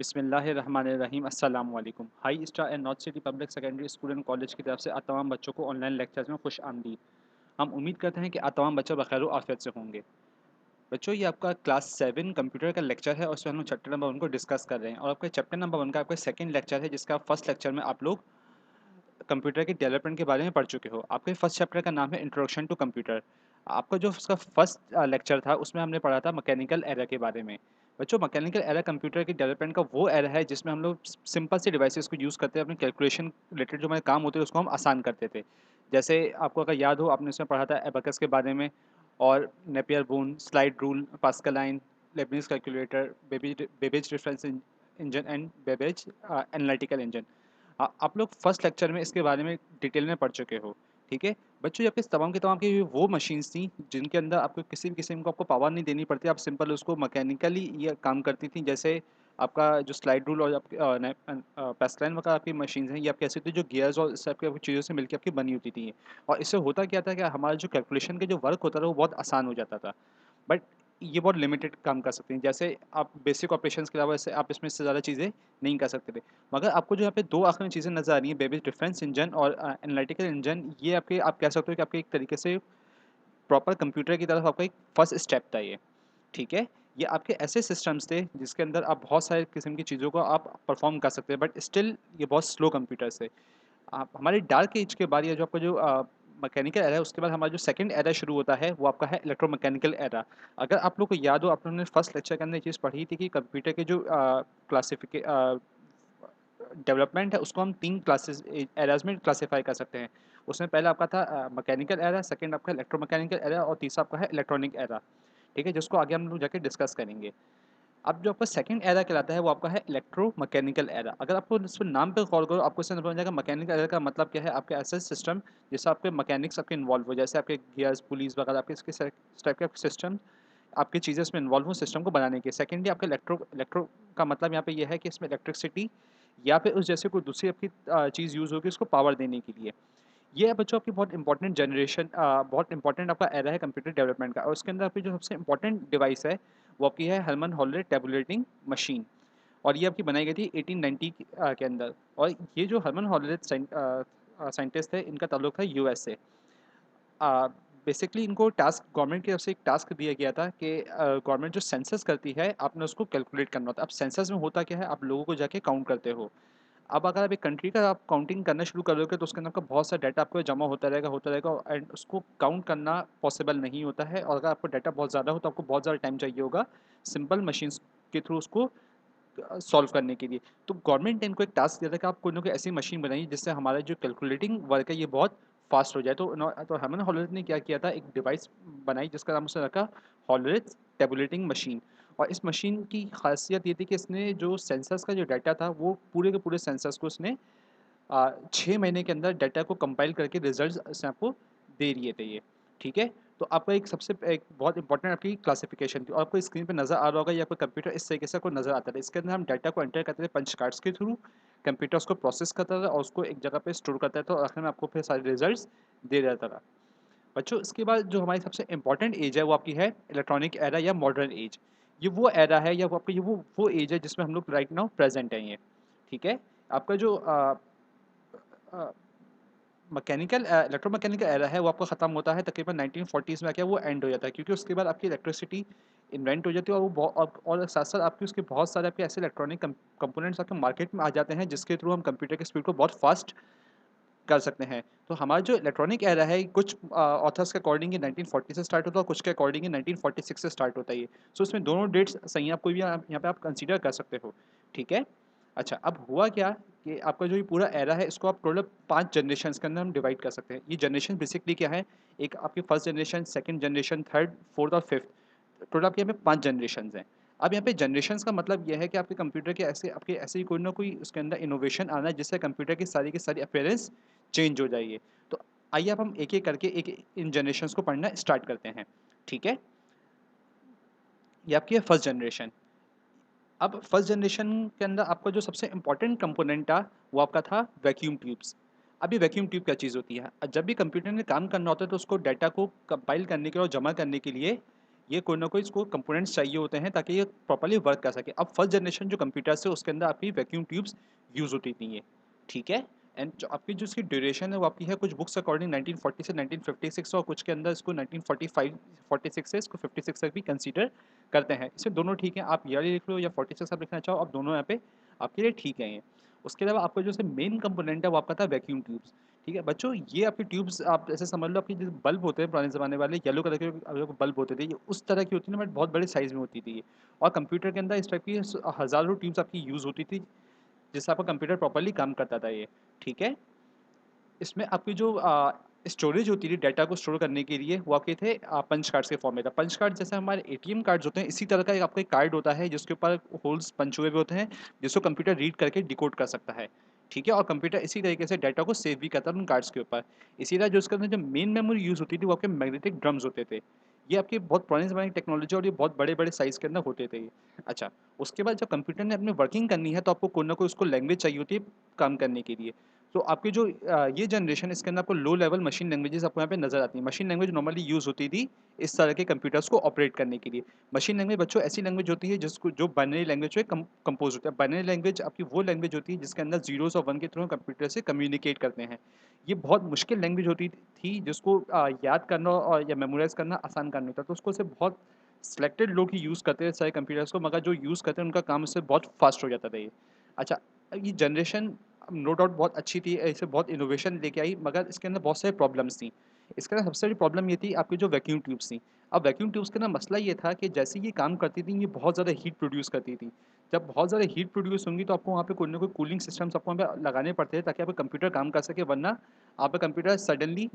बिस्मिल्लाहिर्रहमानिर्रहीम अस्सलाम वालेकुम। High star and north city public secondary school and college की तरफ से आप तमाम बच्चों को ऑनलाइन लेक्चर्स में खुश आमदीद। हम उम्मीद करते हैं कि आप तमाम बच्चे बखैर आफियत से होंगे। बच्चों, ये आपका क्लास 7 कंप्यूटर का लेक्चर है और उसमें हम लोग चैप्टर नंबर 1 को डिस्कस कर रहे हैं और आपका चैप्टर नंबर 1 का आपका सेकंड लेक्चर है, जिसका फर्स्ट लेक्चर में आप लोग कंप्यूटर के डेवलपमेंट के बारे में पढ़ चुके हो। आपके फर्स्ट चैप्टर का नाम है इंट्रोडक्शन टू कंप्यूटर। आपका जो उसका फर्स्ट लेक्चर था उसमें हमने पढ़ा था मैकेनिकल एरर के बारे में। बच्चों, मैकेनिकल एरर कंप्यूटर के डेवलपमेंट का वो एरर है जिसमें हम लोग सिंपल से डिवाइसेस को यूज़ करते हैं, अपने कैलकुलेशन रिलेटेड जो हमारे काम होते हैं उसको हम आसान करते थे। जैसे आपको अगर याद हो, आपने उसमें पढ़ा था एबेकस के बारे में और Napier bone, slide rule, pascal line, Lebanese calculator, Babbage reference engine and Babbage analytical engine. आप लोग फर्स्ट लेक्चर में इसके बारे में डिटेल में पढ़ चुके हो। ठीक है बच्चों, ये आपके तमाम के तमाम की वो मशीन्स थी जिनके अंदर आपको किसी भी किस्म को आपको पावर नहीं देनी पड़ती, आप सिंपल उसको मैकेनिकली ये काम करती थी। जैसे आपका जो स्लाइड रूल और पैसलाइन वगैरह आपकी मशीन हैं, ये आपकी ऐसी थी जो गियर्स और इस आपकी चीज़ों से मिलकर आपकी बनी होती थी। और इससे होता क्या था कि हमारा जो कैलकुलेशन के जो वर्क होता था वो बहुत आसान हो जाता था। बट ये बहुत लिमिटेड काम कर सकते हैं। जैसे आप बेसिक ऑपरेशंस के अलावा ऐसे आप इसमें इससे ज़्यादा चीज़ें नहीं कर सकते थे। मगर आपको जो यहाँ पे दो आखिरी चीज़ें नज़र आ रही हैं, बेबी डिफरेंस इंजन और एनालिटिकल इंजन, ये आपके आप कह सकते हो कि आपके एक तरीके से प्रॉपर कंप्यूटर की तरफ आपका एक फर्स्ट स्टेप था ये। ठीक है, ये आपके ऐसे सिस्टम्स थे जिसके अंदर आप बहुत सारे किस्म की चीज़ों को आप परफॉर्म कर सकते हैं, बट स्टिल ये बहुत स्लो कंप्यूटर्स है। आप हमारे डार्क एज के बाद, या जो आपका जो मैकेनिकल एरा है, उसके बाद हमारा जो सेकंड एरा शुरू होता है वो आपका है इलेक्ट्रोमैकेनिकल एरा। अगर आप लोग को याद हो, आप लोगों ने फर्स्ट लेक्चर के अंदर ये चीज़ पढ़ी थी कि कंप्यूटर के जो क्लासिफिके डेवलपमेंट है उसको हम 3 क्लासेस एराज़ में क्लासिफ़ाई कर सकते हैं। उसमें पहला आपका था मैकेनिकल एरा, सेकंड आपका इलेक्ट्रोमैकेनिकल एरा और तीसरा आपका है इलेक्ट्रॉनिक एरा। ठीक है, जिसको आगे हम लोग जाके डिस्कस करेंगे। अब जो आपका सेकंड एरा कहलाता है वो आपका है इलेक्ट्रोमैकेनिकल एरा। अगर आपको इसको नाम पे गौर करो, आपको इससे समझ जाएगा मैकेनिकल एरा का मतलब क्या है। आपके ऐसे सिस्टम जिससे आपके मैकेनिक्स आपके इन्वॉल्व हो, जैसे आपके गियर्स, पुलीज़ वगैरह, आपके इसके इस टाइप के सिस्टम आपकी चीज़ें इसमें इन्वॉल्व हो सिस्टम को बनाने के। सेकेंडली आपका इलेक्ट्रो इलेक्ट्रो का मतलब यहाँ पे ये है कि इसमें इलेक्ट्रिसिटी या फिर उस जैसे कोई दूसरी आपकी चीज़ यूज़ होगी उसको पावर देने के लिए। ये है बच्चों आपकी बहुत इंपॉर्टेंट जनरेशन, बहुत इंपॉर्टेंट आपका एरा है कंप्यूटर डेवलपमेंट का। और उसके अंदर आपकी जो सबसे इंपॉर्टेंट डिवाइस है वो आपकी है हरमन हॉलरे टेबुलेटिंग मशीन। और ये आपकी बनाई गई थी 1890 के अंदर। और ये जो हरमन हॉलरे साइंटिस्ट थे, इनका ताल्लुक है यूएस से। बेसिकली इनको टास्क गवर्नमेंट की तरफ से एक टास्क दिया गया था कि गवर्नमेंट जो सेंसस करती है आपने उसको कैलकुलेट करना होता है। अब सेंसस में होता क्या है, आप लोगों को जाके काउंट करते हो। अब अगर आप एक कंट्री का आप काउंटिंग करना शुरू करोगे तो उसके अंदर आपका बहुत सारा डाटा आपको जमा होता रहेगा एंड उसको काउंट करना पॉसिबल नहीं होता है। और अगर आपको डाटा बहुत ज़्यादा हो तो आपको बहुत ज़्यादा टाइम चाहिए होगा सिंपल मशीन्स के थ्रू उसको सॉल्व करने के लिए। तो गवर्नमेंट ने इनको एक टास्क दिया था कि आप कोई ना कोई ऐसी मशीन बनाइए जिससे हमारा जो कैलकुलेटिंग वर्क है ये बहुत फास्ट हो जाए। तो हेमन हॉलरिथ ने क्या किया था, एक डिवाइस बनाई जिसका नाम उसने रखा हॉलरिथ टेबुलेटिंग मशीन। और इस मशीन की खासियत ये थी कि इसने जो सेंसर्स का जो डाटा था वो पूरे के पूरे सेंसर्स को इसने 6 महीने के अंदर डाटा को कंपाइल करके रिजल्ट आपको दे रही थे ये। ठीक है, तो आपका एक सबसे एक बहुत इंपॉर्टेंट आपकी क्लासिफिकेशन थी। और आपको स्क्रीन पे नज़र आ रहा होगा या आपका कंप्यूटर इस तरीके से आपको नज़र आता था। इसके अंदर हम डाटा को एंटर करते थे पंच कार्ड्स के थ्रू, कंप्यूटर उसको प्रोसेस करता था और उसको एक जगह पे स्टोर करता था और आखिर में आपको फिर सारे रिजल्ट्स दे देता था। बच्चों, इसके बाद जो हमारी सबसे इंपॉर्टेंट एज है वो आपकी है इलेक्ट्रॉनिक एरा या मॉडर्न एज। ये वो एरा है या वो आपकी ये वो एज है जिसमें हम लोग राइट नाउ प्रेजेंट हैं ये। ठीक है, आपका जो मैकेनिकल इलेक्ट्रोमैकेनिकल एरा है वो आपका ख़त्म होता है तकरीबन 1940s में आके वो एंड हो जाता है, क्योंकि उसके बाद आपकी इलेक्ट्रिसिटी इन्वेंट हो जाती है और वो और साथ साथ आपकी उसके बहुत सारे आपके ऐसे इलेक्ट्रॉनिक कंपोनेंट्स आपके मार्केट में आ जाते हैं जिसके थ्रू हम कंप्यूटर की स्पीड को बहुत फास्ट कर सकते हैं। तो हमारा जो इलेक्ट्रॉनिक एरा है कुछ ऑथर्स के अकॉर्डिंग ये 1940 से स्टार्ट होता है और कुछ के अकॉर्डिंग ये 1946 से स्टार्ट होता है ये। सो इसमें दोनों डेट्स सही हैं, आप कोई भी यहाँ पे आप कंसीडर कर सकते हो। ठीक है, अच्छा अब हुआ क्या कि आपका जो ये पूरा एरा है इसको आप टोटल 5 जनरेशंस के अंदर हम डिवाइड कर सकते हैं। ये जनरेशन बेसिकली क्या है, एक आपकी first generation, second generation, third, fourth और फिफ्थ, टोटल आपके यहाँ पे 5 जनरेशंस हैं। अब यहाँ पे जनरेशंस का मतलब ये है कि आपके कंप्यूटर के ऐसे आपके ऐसे ही कोई ना कोई उसके अंदर इनोवेशन आना है जिससे कंप्यूटर की सारी अपीयरेंस चेंज हो जाइए। तो आइए अब हम एक-एक करके एक इन जनरेशंस को पढ़ना स्टार्ट करते हैं। ठीक है? ये आपकी है फर्स्ट जनरेशन। अब फर्स्ट जनरेशन के अंदर आपका जो सबसे इम्पोर्टेंट कंपोनेंट था वो आपका था वैक्यूम ट्यूब्स। अब ये वैक्यूम ट्यूब क्या चीज़ होती है? जब भी कंप्यूटर ने काम करना होता है तो उसको डाटा को कंपाइल करने के लिए और जमा करने के लिए ये कोई ना कोई इसको कंपोनेंट्स चाहिए होते हैं ताकि ये प्रॉपर्ली वर्क कर सके। अब फर्स्ट जनरेशन जो कंप्यूटर्स है उसके अंदर आपकी वैक्यूम ट्यूब्स यूज़ होती थी ये, ठीक है। एंड जो आपकी जो इसकी ड्यूरेशन है वो आपकी है कुछ बुक्स अकॉर्डिंग 1940 से 1956 और कुछ के अंदर इसको 1945 46 से इसको 56 तक भी कंसीडर करते हैं। इससे दोनों ठीक है, आप ईयरली लिख लो या 46 आप लिखना चाहो, आप दोनों यहाँ पे आपके लिए ठीक है ये। उसके अलावा आपका जो मेन कंपोनेंट है वो आपका था वैक्यूम ट्यूब्स, ठीक है बच्चों। ये आपकी ट्यूब्स आप ऐसे समझ लो, आपकी जो बल्ब होते हैं पुराने ज़माने वाले येलो कलर के बल्ब होते थे, ये उस तरह की होती थी ना, बट बहुत बड़े साइज़ में होती थी ये। और कंप्यूटर के अंदर इस टाइप की हज़ारों ट्यूब्स आपकी यूज़ होती थी, जिससे आपका कंप्यूटर प्रॉपर्ली काम करता था ये, ठीक है। इसमें आपकी जो स्टोरेज होती थी डाटा को स्टोर करने के लिए, वो आपके थे पंच कार्ड्स के फॉर्म में था। पंच कार्ड जैसे हमारे एटीएम कार्ड्स होते हैं, इसी तरह का एक आपका एक कार्ड होता है जिसके ऊपर होल्स पंच हुए हुए होते हैं, जिसको कंप्यूटर रीड करके डिकोड कर सकता है, ठीक है। और कंप्यूटर इसी तरीके से डाटा को सेव भी करता है उन कार्ड्स के ऊपर। इसी तरह जो उसके अंदर जो मेन मेमोरी यूज़ होती थी वो आपके मैग्नेटिक ड्रम्स होते थे। ये आपके बहुत पुराने ज़माने की टेक्नोलॉजी और ये बहुत बड़े-बड़े साइज़ के अंदर होते थे ये। अच्छा, उसके बाद जब कंप्यूटर ने अपनी वर्किंग करनी है तो आपको कोई ना कोई उसको लैंग्वेज चाहिए होती है काम करने के लिए। तो आपकी जो ये जनरेशन, इसके अंदर आपको लो लेवल मशीन लैंग्वेजेस आपको यहाँ पे नज़र आती हैं। मशीन लैंग्वेज नॉर्मली यूज़ होती थी इस तरह के कंप्यूटर्स को ऑपरेट करने के लिए। मशीन लैंग्वेज बच्चों ऐसी लैंग्वेज होती है जिसको जो बाइनरी लैंग्वेज पे कंपोज होता है। बाइनरी लैंग्वेज आपकी वो लैंग्वेज होती है जिसके अंदर ज़ीरोज़ और 1 के थ्रू कंप्यूटर से कम्युनिकेट करते हैं। ये बहुत मुश्किल लैंग्वेज होती थी जिसको याद करना और या मेमोराइज़ करना आसान काम नहीं था। तो उसको सिर्फ़ बहुत सिलेक्टेड लोग ही यूज़ करते थे सारे कंप्यूटर्स को, मगर जो यूज़ करते हैं उनका काम उससे बहुत फ़ास्ट हो जाता था ये। अच्छा, ये जनरेशन नो डाउट बहुत अच्छी थी, ऐसे बहुत इनोवेशन लेके आई, मगर इसके अंदर बहुत सारी प्रॉब्लम्स थी। इसके अंदर सबसे बड़ी प्रॉब्लम ये थी आपकी जो वैक्यूम ट्यूब्स थी। अब वैक्यूम ट्यूब्स के अंदर मसला ये था कि जैसे ये काम करती थी, ये बहुत ज़्यादा हीट प्रोड्यूस करती थी। जब बहुत ज़्यादा हीट प्रोड्यूस होंगी तो आपको वहाँ पे कोई ना कोई कूलिंग सिस्टम्स आपको वहाँ पे लगाने पड़ते हैं ताकि आपका कंप्यूटर काम कर सके, वरना आपका कंप्यूटर सडनली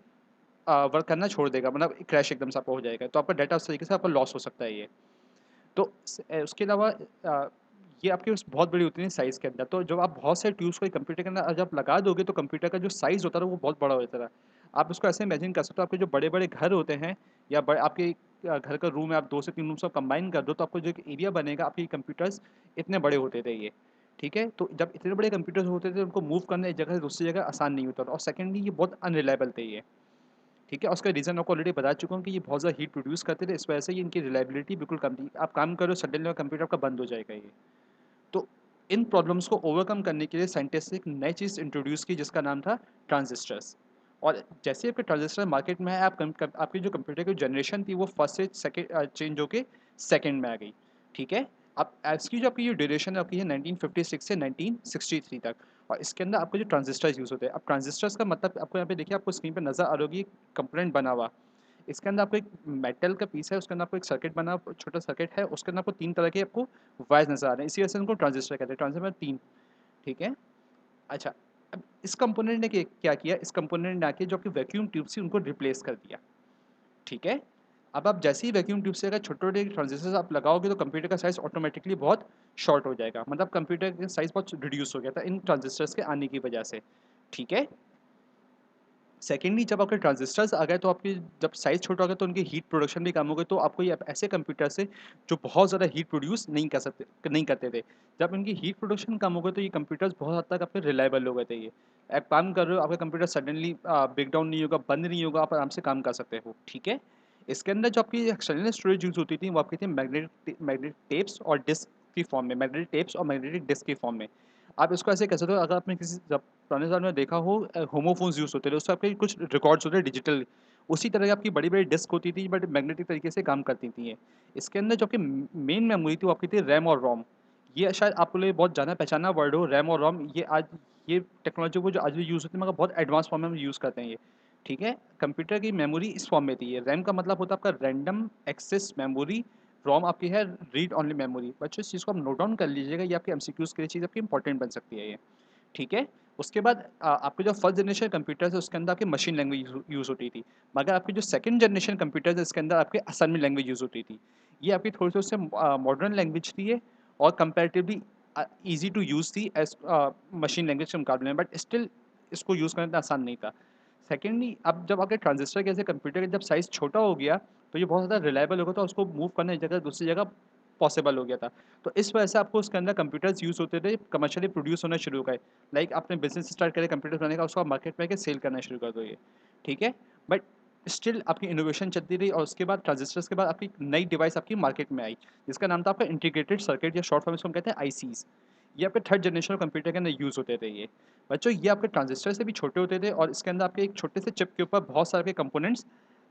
वर्क करना छोड़ देगा, मतलब क्रैश एकदम से आपका हो जाएगा। तो आपका डाटा उस तरीके से आपका लॉस हो सकता है ये। तो उसके अलावा ये आपकी उस बहुत बड़ी होती है साइज़ के अंदर, तो जब आप बहुत सारे ट्यूब्स को एक कंप्यूटर के अंदर जब लगा दोगे तो कंप्यूटर का जो साइज़ होता है ना वो बहुत बड़ा हो जाता है। आप उसको ऐसे इमेजिन कर सकते हो, आपके जो बड़े-बड़े घर होते हैं या आपके घर का रूम है, आप 2 से 3 रूम्स को कंबाइन कर दो तो आपको जो एक एरिया बनेगा, आपके कंप्यूटर्स इतने बड़े होते थे ये, ठीक है। तो जब इतने बड़े कंप्यूटर्स होते थे उनको मूव करना एक जगह से दूसरी जगह आसान नहीं होता था, और सेकेंडली ये बहुत अनरिलायबल थे ये, ठीक है। और उसका रीज़न आपको ऑलरेडी बता चुका हूँ कि ये बहुत ज़्यादा हीट प्रोड्यूस करते थे, इस वजह से ये इनकी रिलायबिलिटी बिल्कुल कम थी। आप काम करो सडनली कंप्यूटर आपका बंद हो जाएगा ये। तो इन प्रॉब्लम्स को ओवरकम करने के लिए साइंटिस्ट ने एक नई चीज़ इंट्रोड्यूस की जिसका नाम था ट्रांजिस्टर्स। और जैसे आपके ट्रांजिस्टर मार्केट में है, आपकी जो कंप्यूटर की जनरेशन थी वो फर्स्ट से सेकेंड चेंज होके सेकेंड में आ गई, ठीक है। अब इसकी जो आपकी ड्यूरेशन है आपकी है 1956 से 1963 तक, और इसके अंदर आपको जो ट्रांजिस्टर्स यूज़ होते हैं। अब ट्रांजिस्टर्स का मतलब आपको यहाँ पे देखिए, आपको स्क्रीन पे नज़र आ रही होगी कंपोनेंट बना हुआ। इसके अंदर आपको एक मेटल का पीस है, उसके अंदर आपको एक सर्किट बना, छोटा सर्किट है, उसके अंदर आपको 3 तरह के आपको वायर्स नज़र आ रहे हैं, इसी वजह से उनको ट्रांजिस्टर कहते हैं। ट्रांजिस्टर में 3, ठीक है। अच्छा, अब इस कंपोनेंट ने क्या किया, इस कंपोनेंट ने आके जो आपकी वैक्यूम ट्यूब थी उनको रिप्लेस कर दिया, ठीक है। अब आप जैसे ही वैक्यूम ट्यूब से अगर छोटे-छोटे ट्रांजिस्टर्स आप लगाओगे तो कंप्यूटर का साइज़ ऑटोमेटिकली बहुत शॉर्ट हो जाएगा, मतलब कंप्यूटर का साइज़ बहुत रिड्यूस हो गया था इन ट्रांजिस्टर्स के आने की वजह से, ठीक है। सेकेंडली जब आपके ट्रांजिस्टर्स आ गए तो आपकी जब साइज़ छोटा हो गया तो उनकी हीट प्रोडक्शन भी कम हो गई, तो आपको ये ऐसे कंप्यूटर से जो बहुत ज़्यादा हीट प्रोड्यूस नहीं करते थे। जब इनकी हीट प्रोडक्शन कम हो गई तो ये कंप्यूटर्स बहुत हद तक आपके रिलायबल हो गए थे ये। आप काम कर रहे हो, आपका कंप्यूटर सडनली ब्रेक डाउन नहीं होगा, बंद नहीं होगा, आप आराम से काम कर सकते हो, ठीक है। इसके अंदर जो आपकी एक्सटर्नल स्टोरेज यूज़ होती थी वो आपकी थी मैग्नेटिक टेप्स और डिस्क की फॉर्म में, मैग्नेटिक टेप्स और मैग्नेटिक डिस्क की फॉर्म में। आप इसको ऐसे कह सकते हो, अगर आपने किसी जब पुराने ज़माने में देखा हो होमोफ़ोन्स यूज़ होते थे, उससे आपके कुछ रिकॉर्ड्स होते हैं डिजिटल, उसी तरह की आपकी बड़ी-बड़ी डिस्क होती थी बट मैग्नेटिक तरीके से काम करती थी ये। इसके अंदर जो आपकी मेन मेमोरी थी वो आपकी थी रैम और रोम। ये शायद आपके लिए बहुत जाना-पहचाना वर्ड हो, रैम और रोम। ये टेक्नोलॉजी वो जो आज भी यूज़ होती है मगर बहुत एडवांस फॉर्म में हम यूज़ करते हैं ये, ठीक है। कंप्यूटर की मेमोरी इस फॉर्म में थी ये। रैम का मतलब होता है आपका रैंडम एक्सेस मेमोरी, रोम आपकी है रीड ओनली मेमोरी। बच्चों इस चीज़ को आप नोट डाउन कर लीजिएगा, ये आपके एमसीक्यूज़ के लिए चीज़ आपकी इंपॉर्टेंट बन सकती है ये, ठीक है। उसके बाद आपके जो फर्स्ट जनरेशन कंप्यूटर्स है उसके अंदर आपकी मशीन लैंग्वेज यूज़ होती थी, मगर आपकी जो सेकंड जनरेशन कंप्यूटर्स है इसके अंदर आपके असेंबली लैंग्वेज यूज़ होती थी। ये आपकी थोड़ी-सी उससे मॉडर्न लैंग्वेज थी ये, और कंपैरेटिवली ईज़ी टू यूज़ थी एज़ मशीन लैंग्वेज के मुकाबले में, बट स्टिल इसको यूज़ करना इतना आसान नहीं था। सेकेंडली अब जब आपके ट्रांजिस्टर के जैसे कंप्यूटर का जब साइज़ छोटा हो गया तो ये बहुत ज़्यादा रिलायबल हो गया, तो उसको मूव करना एक जगह दूसरी जगह पॉसिबल हो गया था। तो इस वजह से आपको उसके अंदर कंप्यूटर्स यूज़ होते थे, कमर्शियली प्रोड्यूस होना शुरू हो गए। लाइक आपने बिज़नेस स्टार्ट करे कंप्यूटर बनाने का, उसको आप मार्केट में आके सेल करना शुरू कर दो ये, ठीक है। बट स्टिल आपकी इनोवेशन चलती रही और उसके बाद ट्रांजिस्टर्स के बाद आपकी नई डिवाइस आपकी मार्केट में आई जिसका नाम था आपका इंटीग्रेटेड सर्किट या शॉर्ट फॉर्म इसको हम कहते हैं आईसीज। ये आपके थर्ड जनरेशन कंप्यूटर के अंदर यूज़ होते थे ये। बच्चों ये आपके ट्रांजिस्टर से भी छोटे होते थे और इसके अंदर आपके एक छोटे से चिप के ऊपर बहुत सारे कंपोनेंट्स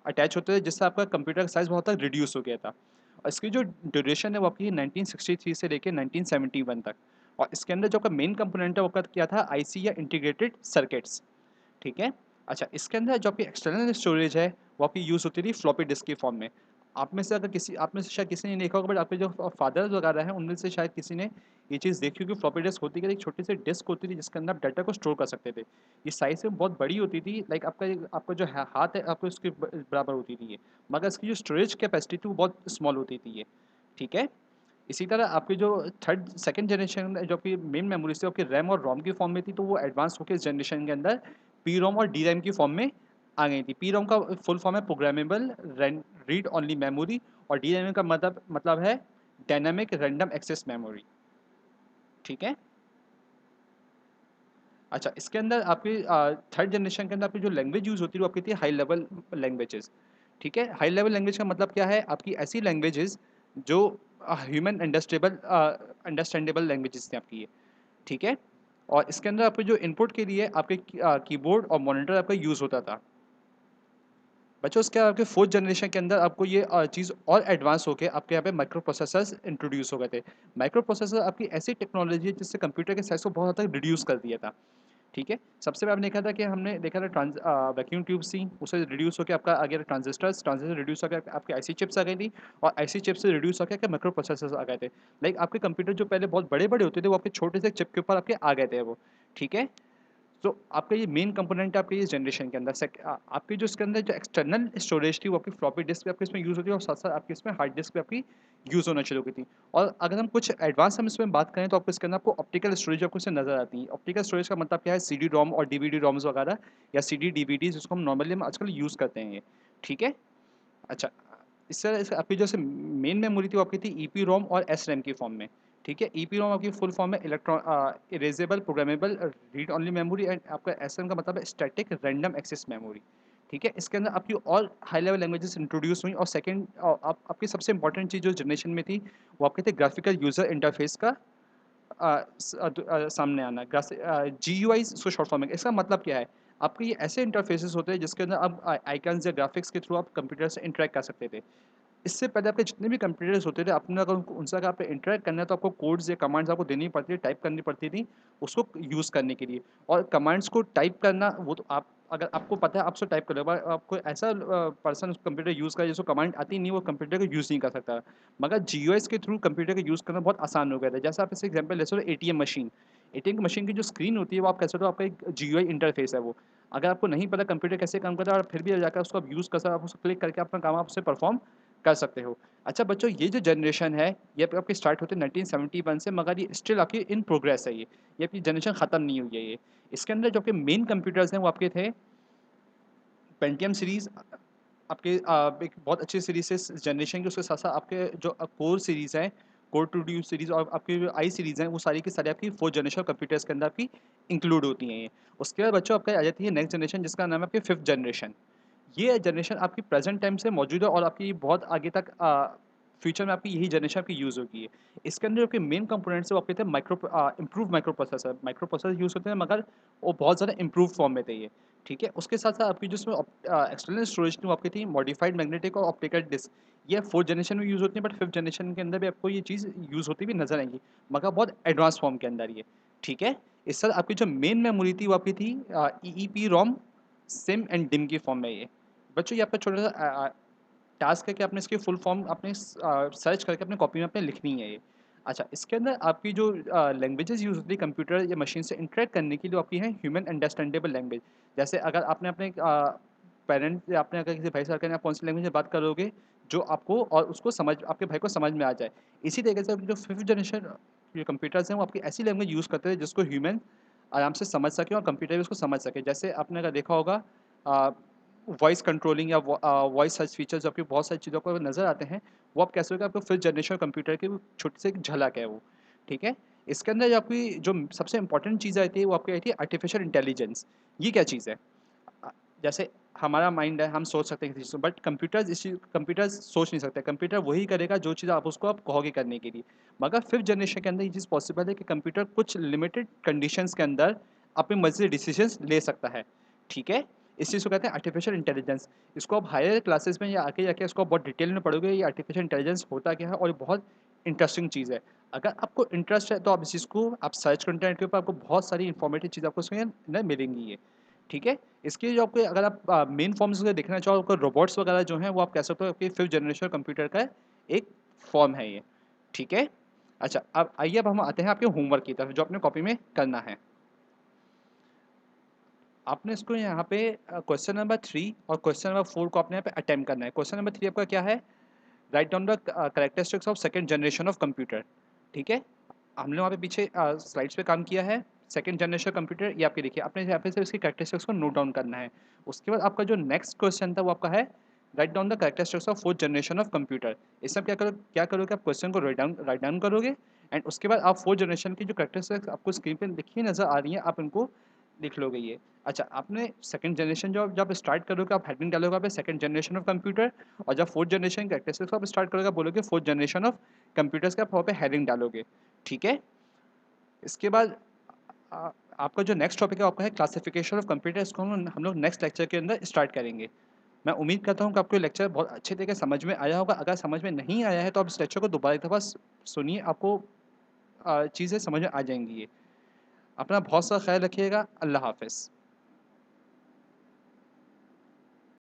अटैच होते थे जिससे आपका कंप्यूटर का साइज़ बहुत तक रिड्यूस हो गया था। और इसकी जो ड्यूरेशन है वो आपकी 1963 से लेकर 1971 तक। और इसके अंदर जो आपका मेन कंपोनेंट है वो क्या था आईसी या इंटीग्रेटेड सर्किट्स। ठीक है। अच्छा इसके अंदर जो आपकी एक्सटर्नल स्टोरेज है वो आपकी यूज़ होती थी फ्लॉपी डिस्क के फॉर्म में। आप में से शायद किसी ने देखा होगा बट आपके जो फादर्स वगैरह हैं उनमें से शायद किसी ने ये चीज़ देखी होगी। फ्लॉपी डिस्क होती थी एक छोटी सी डिस्क होती थी जिसके अंदर आप डाटा को स्टोर कर सकते थे। ये साइज़ में बहुत बड़ी होती थी लाइक आपका जो हाथ है आपको उसके बराबर होती थी ये। मगर इसकी जो स्टोरेज कैपेसिटी थी वो बहुत स्मॉल होती थी ये। ठीक है। इसी तरह आपकी जो थर्ड सेकंड जनरेशन जो आपकी मेन मेमोरीज थी आपकी रैम और रोम की फॉर्म में थी तो वो एडवांस होकर इस जनरेशन के अंदर पी रोम और डी रैम की फॉर्म में आ गई थी। पी रोम का फुल फॉर्म है प्रोग्रामेबल रीड ओनली मेमोरी और डी रैम का मतलब है डायनामिक रैंडम एक्सेस मेमोरी। ठीक है। अच्छा इसके अंदर आपकी थर्ड जनरेशन के अंदर आपकी जो लैंग्वेज यूज़ होती है वो आपकी थी हाई लेवल लैंग्वेजेस। ठीक है। हाई लेवल लैंग्वेज का मतलब क्या है आपकी ऐसी लैंग्वेजेस जो ह्यूमन अंडरस्टैंडेबल लैंग्वेजेस थी आपकी ये। ठीक है। और इसके अंदर आपके जो इनपुट के लिए आपके कीबोर्ड और मॉनिटर आपका यूज़ होता था। बच्चों उसके आपके फोर्थ जनरेशन के अंदर आपको ये चीज़ और एडवांस होकर आपके यहाँ पे माइक्रो प्रोसेसर्स इंट्रोड्यूस हो गए थे। माइक्रो प्रोसेसर आपकी ऐसी टेक्नोलॉजी है जिससे कंप्यूटर के साइज को बहुत हद तक रिड्यूस कर दिया था। ठीक है। सबसे पहले देखा था कि हमने देखा था वैक्यूम ट्यूब्स थी उससे रिड्यूस होकर आपका आ गया ट्रांजिस्टर्स ट्रांजिस्टर रिड्यूस होकर आपके आईसी चिप्स आ गई थी और आईसी चिप्स से रिड्यूस होकर आपके माइक्रो प्रोसेसर्स आ गए थे। लाइक आपके कंप्यूटर जो पहले बहुत बड़े बड़े होते थे वो आपके छोटे से चिप के ऊपर आपके आ गए थे वो। ठीक है। तो आपका ये मेन कंपोनेंट है आपके इस जनरेशन के अंदर आपकी जो इसके अंदर जो एक्सटर्नल स्टोरेज थी वो आपकी फ्लॉपी डिस्क भी आपकी इसमें यूज़ होती है और साथ साथ आपकी इसमें हार्ड डिस्क भी आपकी यूज़ होना शुरू हो गई थी। और अगर हम कुछ एडवांस हम इसमें बात करें तो आपको इसके अंदर आपको ऑप्टिकल स्टोरेज आपको इसमें नजर आती है। ऑप्टिकल स्टोरेज का मतलब क्या है सी डी रोम और डीवीडी रोम्स वगैरह या सी डी डीवीडीज जिसको हम नॉर्मली हम आजकल यूज़ करते हैं ये। ठीक है। अच्छा इससे आपकी जो मेन मेमोरी थी वो आपकी थी ईपी रोम और एस रैम की फॉर्म में। ठीक है। ईपी रोम आपकी फुल फॉर्म है erasable programmable read only memory and आपका एस रैम का मतलब है स्टैटिक रैंडम एक्सेस मेमोरी। ठीक है। इसके अंदर आपकी और हाई लेवल लैंग्वेजेस इंट्रोड्यूस हुई और सेकंड आपकी सबसे इंपॉर्टेंट चीज़ जो जनरेशन में थी वो आपके थे ग्राफिकल यूज़र इंटरफेस का सामने आना। जी यू आई इसको शॉर्ट फॉर्म में इसका मतलब क्या है आपके ये ऐसे इंटरफेसेस होते हैं जिसके अंदर आप आइकन्स या ग्राफिक्स के थ्रू आप कंप्यूटर से इंटरेक्ट कर सकते थे। इससे पहले आपके जितने भी कंप्यूटर्स होते थे अपने अगर उनसे अगर आप इंटरेक्ट करना है तो आपको कोड्स या कमांड्स आपको देनी पड़ती थी टाइप करनी पड़ती थी उसको यूज़ करने के लिए। और कमांड्स को टाइप करना वो तो आप अगर आपको पता है आप उसको टाइप कर लो आपको ऐसा पर्सन उस कंप्यूटर यूज़ करे जिसको कमांड आती नहीं वो कंप्यूटर को यूज़ नहीं कर सकता। मगर जीओएस के थ्रू कंप्यूटर का यूज़ करना बहुत आसान हो गया था। जैसे आप इसे एग्जाम्पल ले सकते हो एटीएम मशीन। एटीएम मशीन की जो स्क्रीन होती है वो आप कह सकते हो आपका एक जीयूआई इंटरफेस है वो। अगर आपको नहीं पता कंप्यूटर कैसे काम करता है और फिर भी जाकर उसको आप यूज़ कर सकते हो आप उसको क्लिक करके अपना काम आप उससे परफॉर्म कर सकते हो। अच्छा बच्चों ये जो जनरेशन है ये आपकी स्टार्ट होती है 1971 से मगर ये स्टिल आपकी इन प्रोग्रेस है ये आपकी जनरेशन ख़त्म नहीं हुई है ये। इसके अंदर जो आपके मेन कंप्यूटर्स हैं वो आपके थे पेंटियम सीरीज़ आपके एक बहुत अच्छी सीरीज़ है इस जनरेशन की। उसके साथ साथ आपके जो कोर सीरीज़ हैं कोर टू ड्यू सीरीज़ और आपकी जो आई सीरीज़ हैं वो सारी की सारी आपकी फोर्थ जनरेशन कंप्यूटर्स के अंदर आपकी इंक्लूड होती हैं ये। उसके बाद बच्चों आपका आ जाती है नेक्स्ट जनरेशन जिसका नाम है आपकी फिफ्थ जनरेशन। ये जनरेशन आपकी प्रेजेंट टाइम से मौजूद है और आपकी बहुत आगे तक फ्यूचर में आपकी यही जनरेशन आपकी यूज़ होगी है। इसके अंदर जो कि मेन कंपोनेंट्स है वो आपके थे इम्प्रूव माइक्रो प्रोसेसर यूज़ होते हैं मगर वो बहुत ज़्यादा इम्प्रूव फॉर्म में थे ये। ठीक है। उसके साथ साथ आपकी जो इसमें एक्सटर्नल स्टोरेज थी वो आपकी थी मॉडिफाइड मैग्नेटिक और ऑप्टिकल डिस्क। ये फोर्थ जनरेशन में यूज़ होती है बट फिफ्थ जनरेशन के अंदर भी आपको ये चीज़ यूज़ होती हुई नजर आएंगी मगर बहुत एडवांस फॉर्म के अंदर ये। ठीक है। इस तरह आपकी जो मेन मेमोरी थी वो आपकी थी E P ROM SIM and dim की फॉर्म में ये। बच्चों ये आपका छोटा सा टास्क है कि आपने इसकी फुल फॉर्म अपने सर्च करके अपने कॉपी में अपने लिखनी है ये। अच्छा इसके अंदर आपकी जो लैंग्वेजेस यूज़ होती है कंप्यूटर या मशीन से इंटरेक्ट करने के लिए आपकी है ह्यूमन अंडरस्टैंडेबल लैंग्वेज। जैसे अगर आपने अपने पेरेंट या आपने अगर किसी भाई साहब आप कौन सी लैंग्वेज में बात करोगे जो आपको और उसको समझ आपके भाई को समझ में आ जाए। इसी तरीके से जो फिफ्थ जनरेशन जो कंप्यूटर्स हैं वो आपकी ऐसी लैंग्वेज यूज़ करते हैं जिसको ह्यूमन आराम से समझ सके और कंप्यूटर भी उसको समझ सके। जैसे आपने अगर देखा होगा वॉइस कंट्रोलिंग या वॉइस सर्च फीचर्स आपकी बहुत सारी चीज़ों को नज़र आते हैं वो आप कैसे होगा आपको फिफ्थ जनरेशन कंप्यूटर की छोटी सी एक झलक है वो। ठीक है। इसके अंदर जो आपकी जो सबसे इंपॉर्टेंट चीज़ आई थी वो आपकी आई थी आर्टिफिशियल इंटेलिजेंस। ये क्या चीज़ है जैसे हमारा माइंड है, हम सोच सकते हैं किसी चीज़ को, बट कंप्यूटर्स सोच नहीं सकते। कंप्यूटर वही करेगा जो चीज़ आप कहोगे करने के लिए। मगर 5th जनरेशन के अंदर ये चीज़ पॉसिबल है कि कंप्यूटर कुछ लिमिटेड कंडीशंस के अंदर अपनी मर्ज़ी से डिसीजंस ले सकता है, ठीक है? इस चीज़ को कहते हैं आर्टिफिशियल इंटेलिजेंस। इसको आप हायर क्लासेस में या आगे जाके इसको बहुत डिटेल में पढ़ोगे, ये आर्टिफिशियल इंटेलिजेंस होता क्या है, और ये बहुत इंटरेस्टिंग चीज़ है। अगर आपको इंटरेस्ट है तो आप इस चीज़ को आप सर्च करो इंटरनेट के ऊपर, आपको बहुत सारी इन्फॉर्मेटिव चीज़ आपको उसमें ना मिलेंगी ये, ठीक है? इसके जो आपको, अगर आप मेन फॉर्म्स अगर देखना चाहो, आपको रोबोट्स वगैरह जो हैं वो आप कह सकते हो कि 5th जनरेशन कंप्यूटर का एक फॉर्म है ये, ठीक है? अच्छा, अब आइए, अब हम आते हैं आपके होमवर्क की तरफ जो अपने कॉपी में करना है। आपने इसको यहाँ पे क्वेश्चन नंबर 3 और क्वेश्चन नंबर 4 को आपने यहाँ पे अटेम्प्ट करना है। क्वेश्चन नंबर 3 आपका क्या है? Write down the characteristics of second generation of computer, ठीक है? हमने वहाँ पे पीछे स्लाइड्स पे काम किया है। सेकंड जनरेशन कंप्यूटर ये आपके देखिए, आपने यहाँ पे सिर्फ इसकी कैरेक्टरिस्टिक्स को नोट डाउन करना है। उसके बाद आपका जो नेक्स्ट क्वेश्चन था वो आपका है write down the characteristics of 4th generation of computer. इसमें आप क्या करोगे, आप क्वेश्चन को राइट डाउन करोगे, एंड उसके बाद आप 4th जनरेशन की जो कैरेक्टरिस्टिक्स आपको स्क्रीन पे लिखी नज़र आ रही हैं, आप इनको लिख लोगे ये। अच्छा, आपने सेकंड जनरेशन जो जब स्टार्ट करोगे, आप हेडिंग डालोगे पे सेकंड जनरेशन ऑफ कंप्यूटर, और जब 4th जनरेशन कैरेक्टरिस्टिक्स आप स्टार्ट करोगे, आप बोलोगे 4th जनरेशन ऑफ कंप्यूटर्स का, आप वहाँ पे हेडिंग डालोगे, ठीक है? इसके बाद आ, आपका जो नेक्स्ट टॉपिक है आपका है क्लासिफिकेशन ऑफ कंप्यूटर। इसको हम लोग नेक्स्ट लेक्चर के अंदर स्टार्ट करेंगे। मैं उम्मीद करता हूँ कि आपको ये लेक्चर बहुत अच्छे तरीके से समझ में आया होगा। अगर समझ में नहीं आया है तो आप इस लेक्चर को दोबारा एक दफ़ा सुनिए, आपको चीज़ें समझ में आ जाएंगी ये। अपना बहुत सा ख्याल रखिएगा। अल्लाह हाफ़िज़।